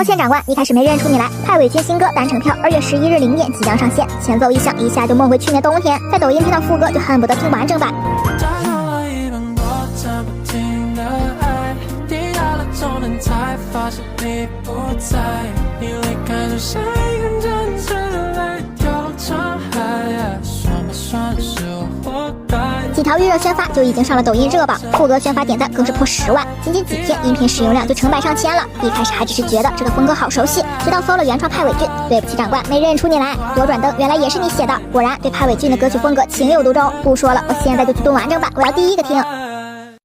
抱歉长官，一开始没认出你来。派伟俊新歌单程票2月11日0点即将上线，前奏一响，一下就梦回去年冬天。在抖音听到副歌就恨不得听完整版。才发现你不在，你离开就像一根针刺的泪掉入沧海，算不算是我活该？几条预热宣发就已经上了抖音热榜，副歌宣发点赞更是破10万，仅几天音频使用量就成百上千了。一开始还只是觉得这个风格好熟悉，直到搜了原创派伟俊，对不起长官，没认出你来。左转灯原来也是你写的，果然对派伟俊的歌曲风格情有独钟。不说了，我现在就去蹲完整版，我要第一个听。